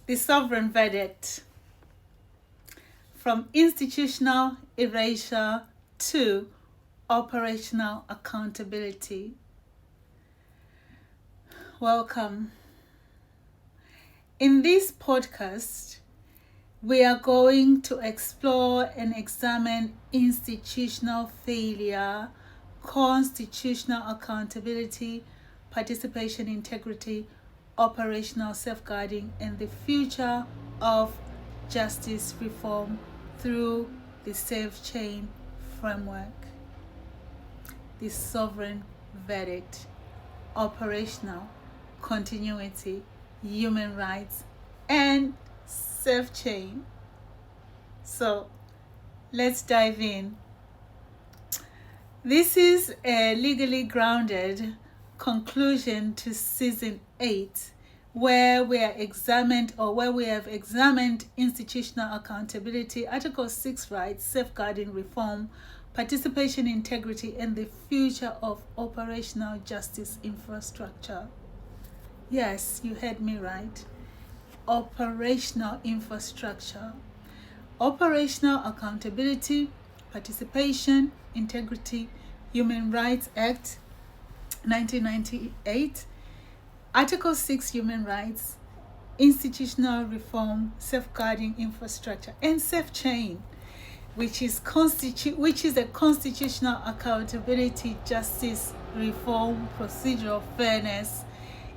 The sovereign verdict. From institutional erasure to operational accountability. Welcome. In this podcast, we are going to explore and examine institutional failure, constitutional accountability, participation integrity, operational safeguarding, and the future of justice reform through the safe chain framework. The sovereign verdict, operational continuity, human rights, and safe chain. So let's dive in. This is a legally grounded conclusion to season 8, where we have examined institutional accountability, Article 6 rights, safeguarding reform, participation integrity, and the future of operational justice infrastructure. Yes, you heard me right. Operational infrastructure. Operational accountability, participation, integrity, Human Rights Act 1998, Article 6 Human Rights, institutional reform, safeguarding infrastructure, and safe chain, which is a constitutional accountability, justice reform, procedural fairness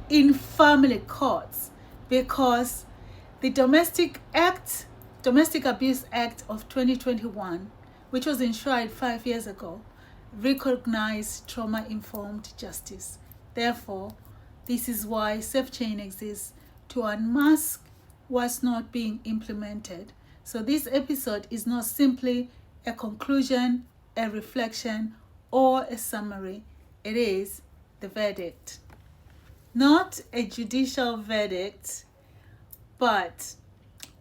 in family courts, because the Domestic Abuse Act of 2021, which was enshrined 5 years ago, recognized trauma-informed justice. Therefore, this is why safe chain exists, to unmask what's not being implemented. So this episode is not simply a conclusion, a reflection, or a summary. It is the verdict. Not a judicial verdict, but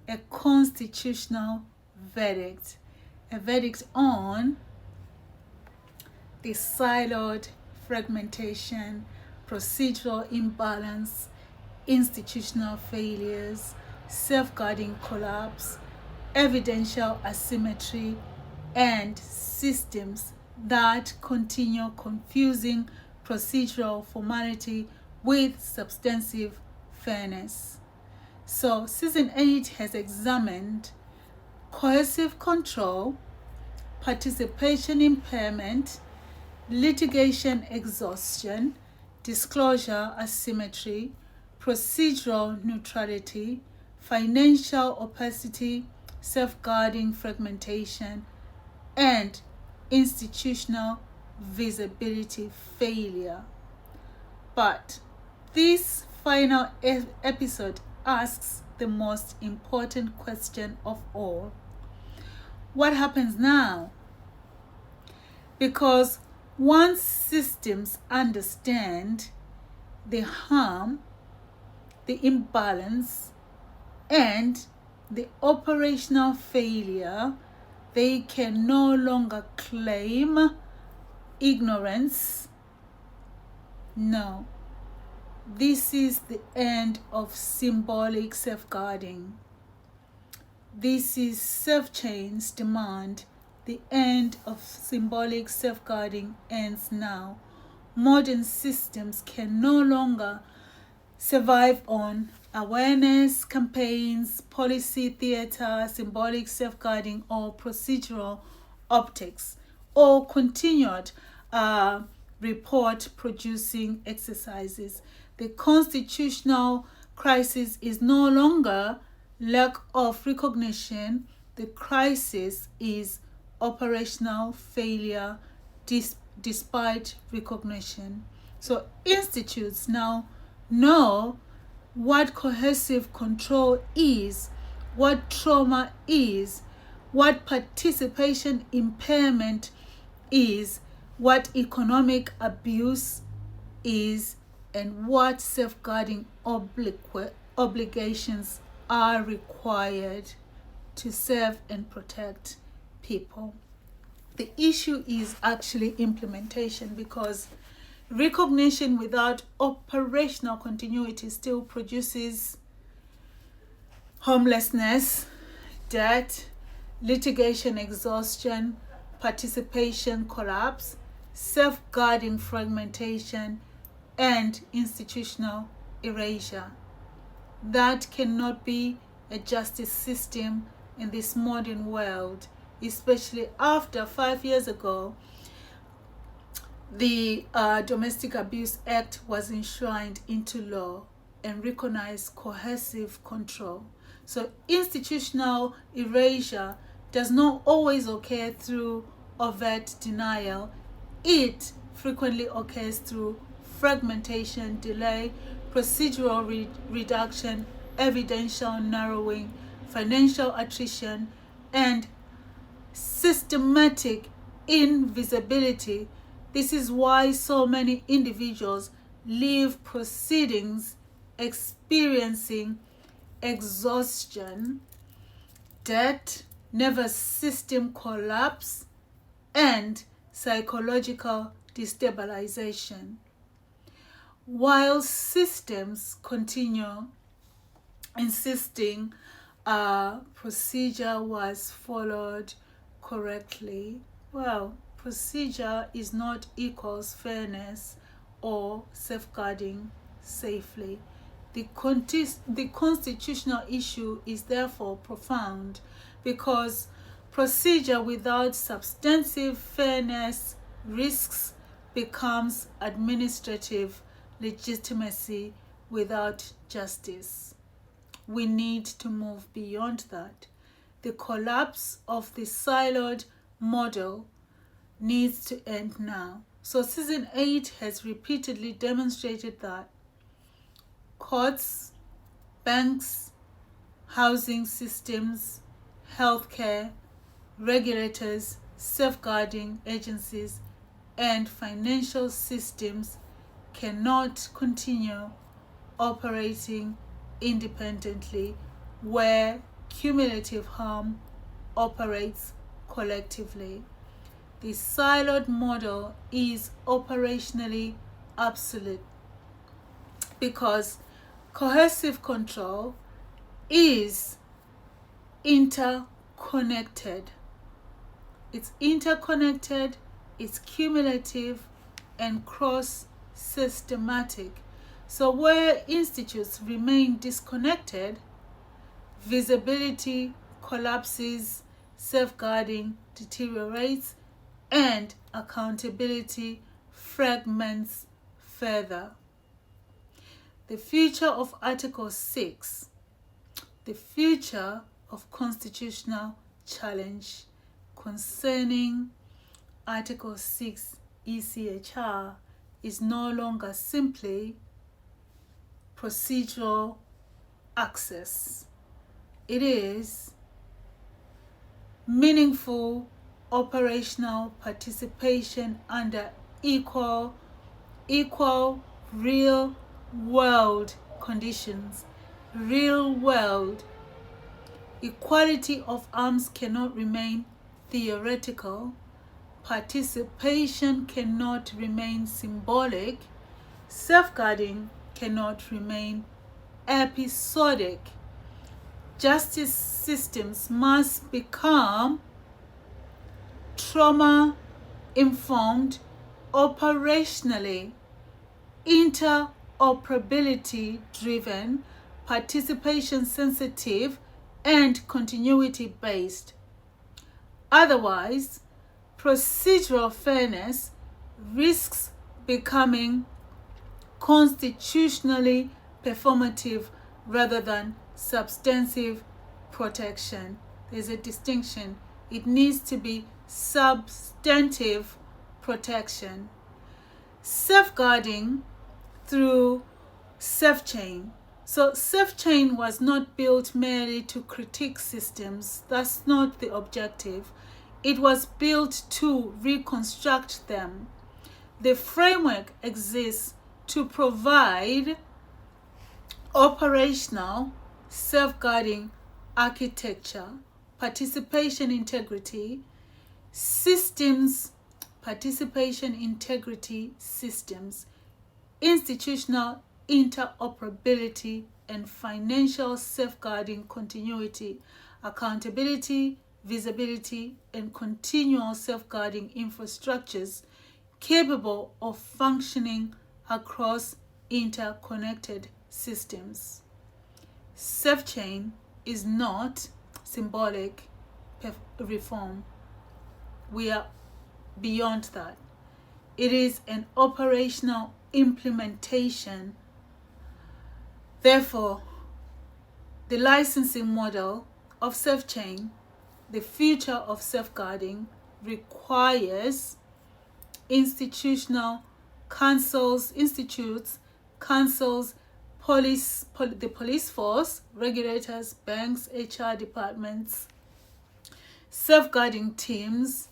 a constitutional verdict. A verdict on the siloed fragmentation, procedural imbalance, institutional failures, safeguarding collapse, evidential asymmetry, and systems that continue confusing procedural formality with substantive fairness. So, Season 8 has examined coercive control, participation impairment, litigation exhaustion, disclosure asymmetry, procedural neutrality, financial opacity, safeguarding fragmentation, and institutional visibility failure. But this final episode asks the most important question of all. What happens now? Because once systems understand the harm, the imbalance, and the operational failure, they can no longer claim ignorance. No. This is the end of symbolic safeguarding. This is safe chain's demand. The end of symbolic safeguarding ends now. Modern systems can no longer survive on awareness campaigns, policy theater, symbolic safeguarding, or procedural optics, or continued report producing exercises. The constitutional crisis is no longer lack of recognition. The crisis is operational failure despite recognition. So institutes now know what coercive control is, what trauma is, what participation impairment is, what economic abuse is, and what safeguarding obligations are required to serve and protect people. The issue is actually implementation, because recognition without operational continuity still produces homelessness, debt, litigation exhaustion, participation collapse, safeguarding fragmentation, and institutional erasure. That cannot be a justice system in this modern world, especially after 5 years ago the Domestic Abuse Act was enshrined into law and recognized coercive control. So institutional erasure does not always occur through overt denial. It frequently occurs through fragmentation, delay, procedural reduction, evidential narrowing, financial attrition, and systematic invisibility. This is why so many individuals leave proceedings experiencing exhaustion, debt, nervous system collapse, and psychological destabilization. While systems continue insisting a procedure was followed correctly, well, procedure is not equals fairness or safeguarding safely. The constitutional issue is therefore profound because procedure without substantive fairness risks becomes administrative legitimacy without justice. We need to move beyond that. The collapse of the siloed model needs to end now. So Season 8 has repeatedly demonstrated that courts, banks, housing systems, healthcare, regulators, safeguarding agencies, and financial systems cannot continue operating independently where cumulative harm operates collectively. The siloed model is operationally obsolete because coercive control is interconnected. It's interconnected, it's cumulative, and cross-systematic. So where institutes remain disconnected, visibility collapses, safeguarding deteriorates, and accountability fragments further. The future of Article 6, the future of constitutional challenge concerning Article 6 ECHR is no longer simply procedural access. It is meaningful operational participation under equal real world conditions. Real world equality of arms cannot remain theoretical. Participation cannot remain symbolic. Safeguarding cannot remain episodic. Justice systems must become trauma-informed, operationally, interoperability-driven, participation-sensitive, and continuity-based. Otherwise, procedural fairness risks becoming constitutionally performative rather than substantive protection. There's a distinction. It needs to be substantive protection. Safeguarding through SafeChain. So SafeChain was not built merely to critique systems. That's not the objective. It was built to reconstruct them. The framework exists to provide operational safeguarding architecture, participation integrity, systems, participation integrity systems, institutional interoperability and financial safeguarding continuity, accountability, visibility, and continual safeguarding infrastructures capable of functioning across interconnected systems. SafeChain is not symbolic reform. We are beyond that. It is an operational implementation. Therefore, the licensing model of SafeChain, the future of safeguarding, requires institutes, the police force, regulators, banks, HR departments, safeguarding teams,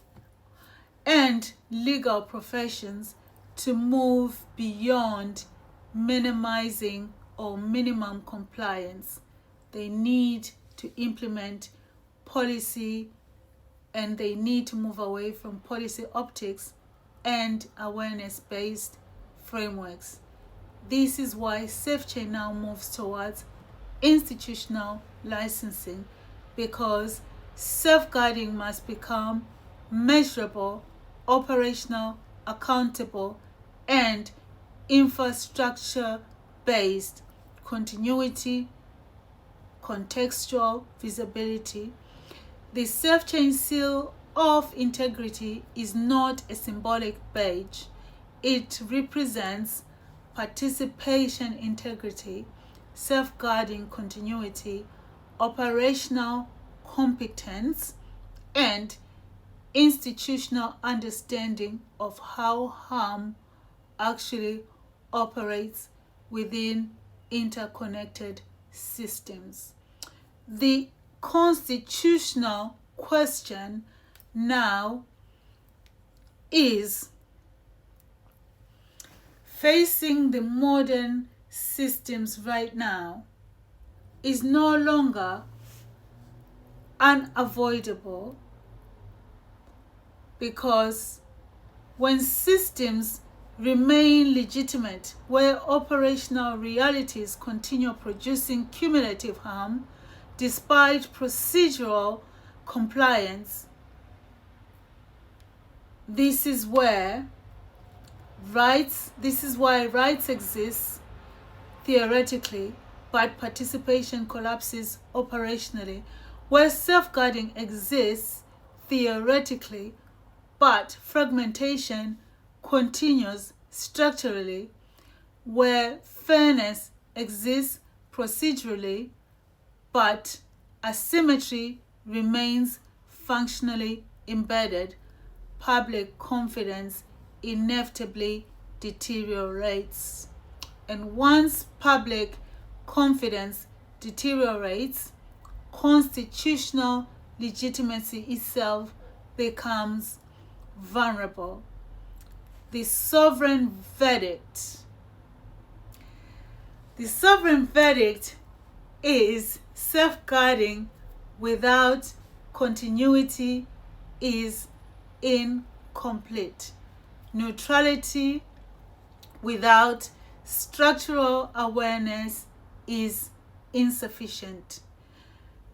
and legal professions to move beyond minimizing or minimum compliance. They need to implement policy, and they need to move away from policy optics and awareness-based frameworks. This is why SafeChain now moves towards institutional licensing, because safeguarding must become measurable, operational, accountable, and infrastructure-based. Continuity, contextual visibility. The SafeChain seal of integrity is not a symbolic badge. It represents participation integrity, safeguarding continuity, operational competence, and institutional understanding of how harm actually operates within interconnected systems. The constitutional question now is, facing the modern systems right now is no longer unavoidable, because when systems remain legitimate, where operational realities continue producing cumulative harm despite procedural compliance, this is why rights exist theoretically, but participation collapses operationally. Where safeguarding exists theoretically, but fragmentation continues structurally. Where fairness exists procedurally, but asymmetry remains functionally embedded, public confidence inevitably deteriorates. And once public confidence deteriorates, constitutional legitimacy itself becomes vulnerable. The sovereign verdict. The sovereign verdict is safeguarding without continuity is incomplete. Neutrality without structural awareness is insufficient.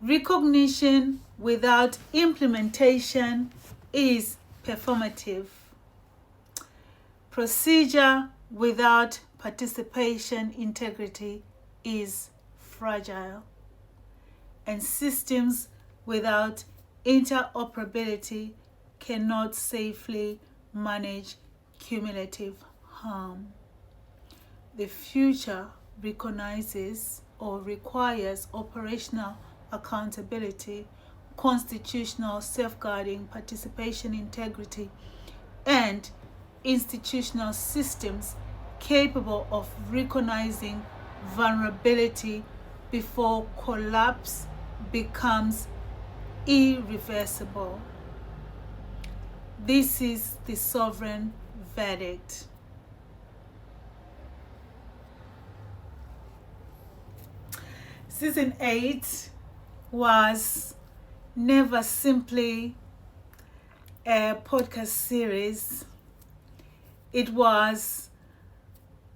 Recognition without implementation is performative. Procedure without participation integrity is fragile. And systems without interoperability cannot safely manage cumulative harm. The future recognizes or requires operational accountability, constitutional safeguarding, participation integrity, and institutional systems capable of recognizing vulnerability before collapse becomes irreversible. This is the sovereign verdict. Season 8 was never simply a podcast series. It was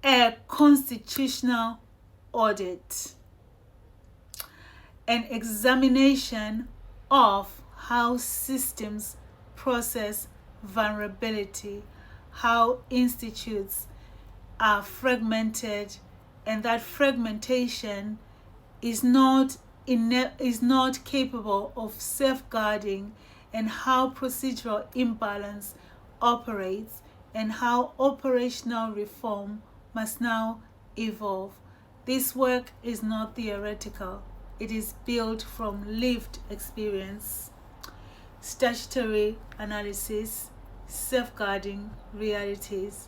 a constitutional audit, an examination of how systems process vulnerability, how institutes are fragmented, and that fragmentation is not capable of safeguarding, and how procedural imbalance operates, and how operational reform must now evolve. This work is not theoretical. It is built from lived experience, statutory analysis, safeguarding realities,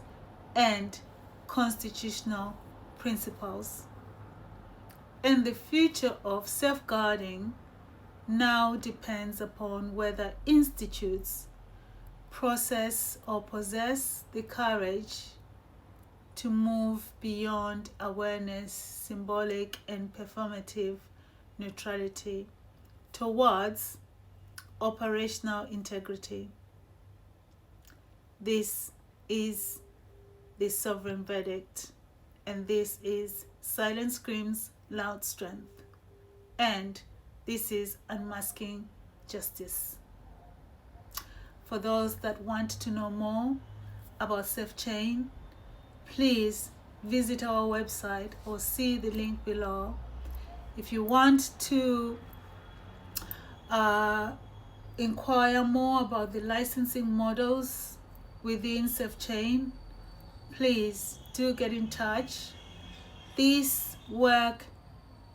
and constitutional principles. And the future of safeguarding now depends upon whether institutes possess the courage to move beyond awareness, symbolic and performative neutrality towards operational integrity. This is the sovereign verdict, and this is Silent Screams, Loud Strength, and this is Unmasking Justice. For those that want to know more about SafeChain, please visit our website or see the link below. If you want to inquire more about the licensing models within SafeChain, please do get in touch. This work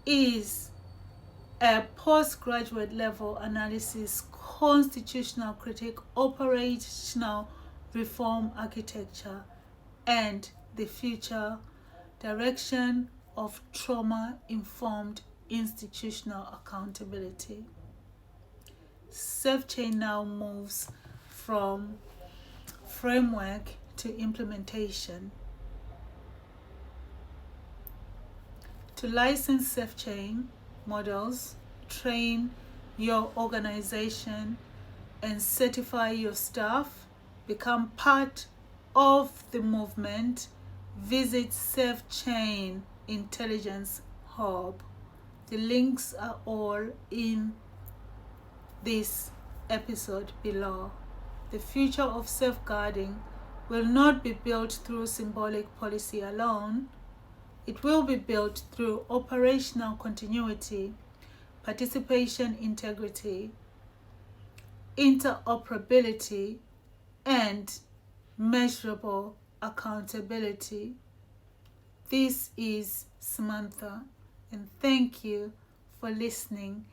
is a postgraduate level analysis, constitutional critique, operational reform architecture, and the future direction of trauma-informed institutional accountability. SafeChain now moves from framework to implementation. To license SafeChain models, train your organization, and certify your staff, become part of the movement, visit SafeChain Intelligence Hub. The links are all in this episode below. The future of safeguarding will not be built through symbolic policy alone. It will be built through operational continuity, participation integrity, interoperability, and measurable accountability. This is Samantha, and thank you for listening.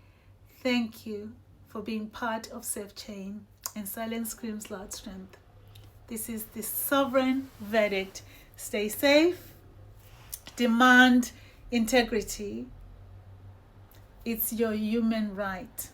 Thank you for being part of SafeChain and Silent Screams, Loud Strength. This is the sovereign verdict. Stay safe. Demand integrity. It's your human right.